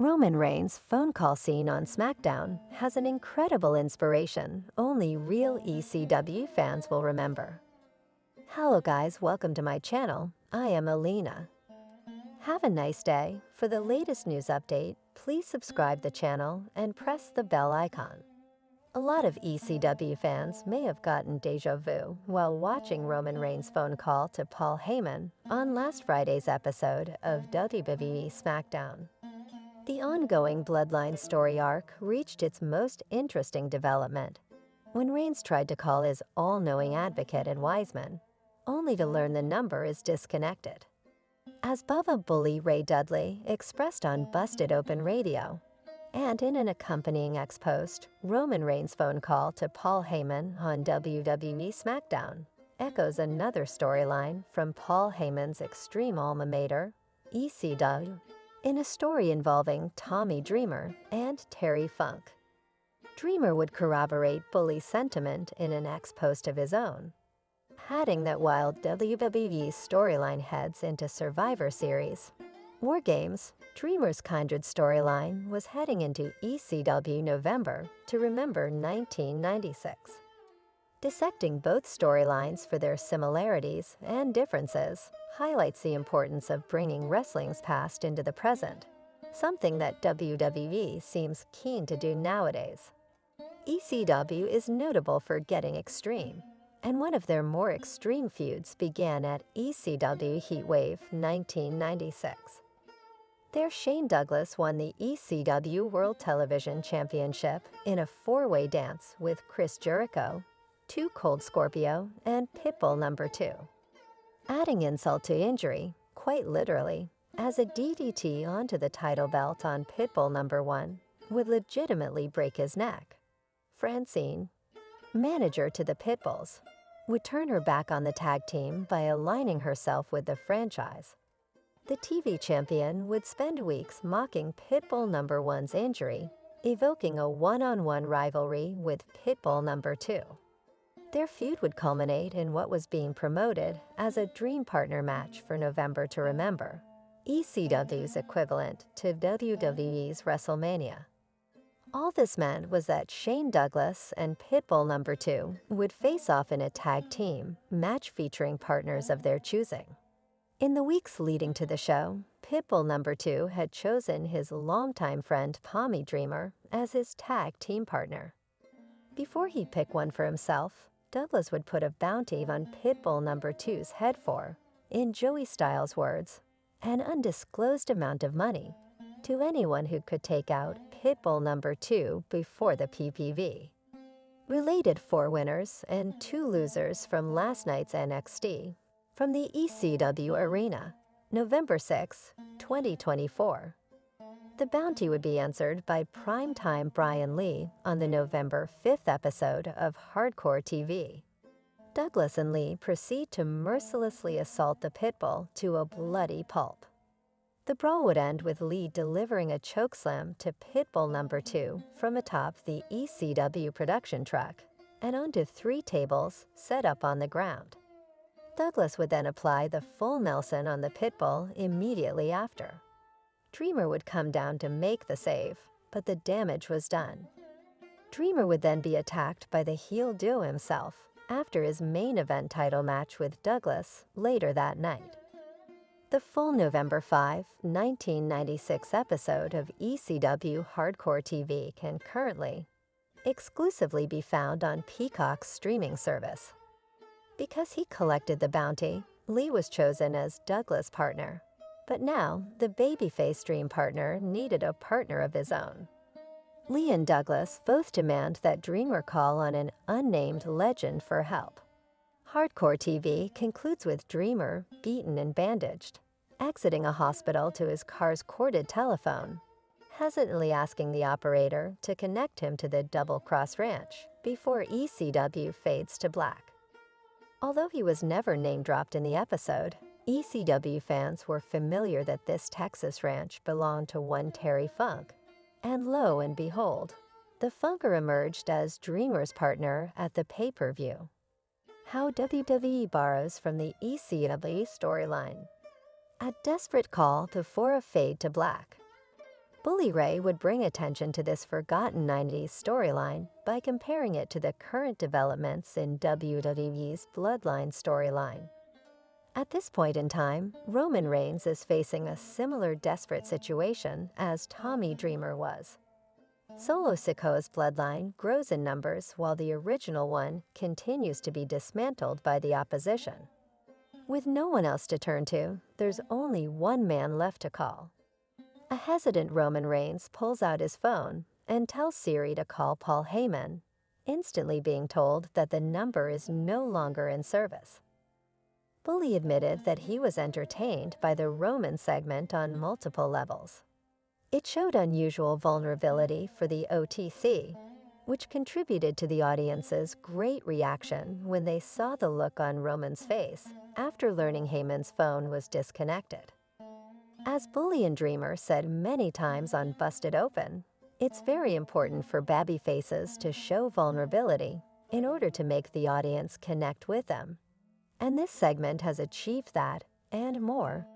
Roman Reigns' phone call scene on SmackDown has an incredible inspiration only real ECW fans will remember. Hello guys, welcome to my channel. I am Alina. Have a nice day. For the latest news update, please subscribe the channel and press the bell icon. A lot of ECW fans may have gotten deja vu while watching Roman Reigns' phone call to Paul Heyman on last Friday's episode of WWE SmackDown. The ongoing Bloodline story arc reached its most interesting development when Reigns tried to call his all-knowing advocate and Wiseman, only to learn the number is disconnected. As Bubba Bully Ray Dudley expressed on Busted Open Radio, and in an accompanying ex-post, Roman Reigns' phone call to Paul Heyman on WWE SmackDown echoes another storyline from Paul Heyman's extreme alma mater, ECW, in a story involving Tommy Dreamer and Terry Funk. Dreamer would corroborate Bully's sentiment in an ex-post of his own, adding that while WWE's storyline heads into Survivor Series War Games, Dreamer's Kindred storyline was heading into ECW November to Remember 1996. Dissecting both storylines for their similarities and differences highlights the importance of bringing wrestling's past into the present, something that WWE seems keen to do nowadays. ECW is notable for getting extreme, and one of their more extreme feuds began at ECW Heatwave 1996. There, Shane Douglas won the ECW World Television Championship in a four-way dance with Chris Jericho, Too Cold Scorpio, and Pitbull No. 2. Adding insult to injury, quite literally, as a DDT onto the title belt on Pitbull No. 1 would legitimately break his neck. Francine, manager to the Pitbulls, would turn her back on the tag team by aligning herself with the franchise. The TV champion would spend weeks mocking Pitbull No. 1's injury, evoking a one-on-one rivalry with Pitbull No. 2. Their feud would culminate in what was being promoted as a Dream Partner match for November to Remember, ECW's equivalent to WWE's WrestleMania. All this meant was that Shane Douglas and Pitbull No. 2 would face off in a tag team match featuring partners of their choosing. In the weeks leading to the show, Pitbull No. 2 had chosen his longtime friend Tommy Dreamer as his tag team partner. Before he'd pick one for himself, Douglas would put a bounty on Pitbull No. 2's head for, in Joey Styles' words, an undisclosed amount of money to anyone who could take out Pitbull No. 2 before the PPV. Related 4 winners and 2 losers from last night's NXT from the ECW Arena, November 6, 2024. The bounty would be answered by primetime Brian Lee on the November 5th episode of Hardcore TV. Douglas and Lee proceed to mercilessly assault the Pitbull to a bloody pulp. The brawl would end with Lee delivering a chokeslam to Pitbull No. 2 from atop the ECW production truck and onto 3 tables set up on the ground. Douglas would then apply the full Nelson on the Pitbull immediately after. Dreamer would come down to make the save, but the damage was done. Dreamer would then be attacked by the heel duo himself after his main event title match with Douglas later that night. The full November 5, 1996 episode of ECW Hardcore TV can currently exclusively be found on Peacock's streaming service. Because he collected the bounty, Lee was chosen as Douglas' partner. But now, the babyface Dream Partner needed a partner of his own. Lee and Douglas both demand that Dreamer call on an unnamed legend for help. Hardcore TV concludes with Dreamer, beaten and bandaged, exiting a hospital to his car's corded telephone, hesitantly asking the operator to connect him to the Double Cross Ranch before ECW fades to black. Although he was never name-dropped in the episode, ECW fans were familiar that this Texas ranch belonged to one Terry Funk, and lo and behold, the Funker emerged as Dreamer's partner at the pay-per-view. How WWE borrows from the ECW storyline. A desperate call before a fade to black. Bully Ray would bring attention to this forgotten 90s storyline by comparing it to the current developments in WWE's Bloodline storyline. At this point in time, Roman Reigns is facing a similar desperate situation as Tommy Dreamer was. Solo Sikoa's bloodline grows in numbers while the original one continues to be dismantled by the opposition. With no one else to turn to, there's only one man left to call. A hesitant Roman Reigns pulls out his phone and tells Siri to call Paul Heyman, instantly being told that the number is no longer in service. Bully admitted that he was entertained by the Roman segment on multiple levels. It showed unusual vulnerability for the OTC, which contributed to the audience's great reaction when they saw the look on Roman's face after learning Heyman's phone was disconnected. As Bully and Dreamer said many times on Busted Open, it's very important for babyfaces to show vulnerability in order to make the audience connect with them. And this segment has achieved that and more.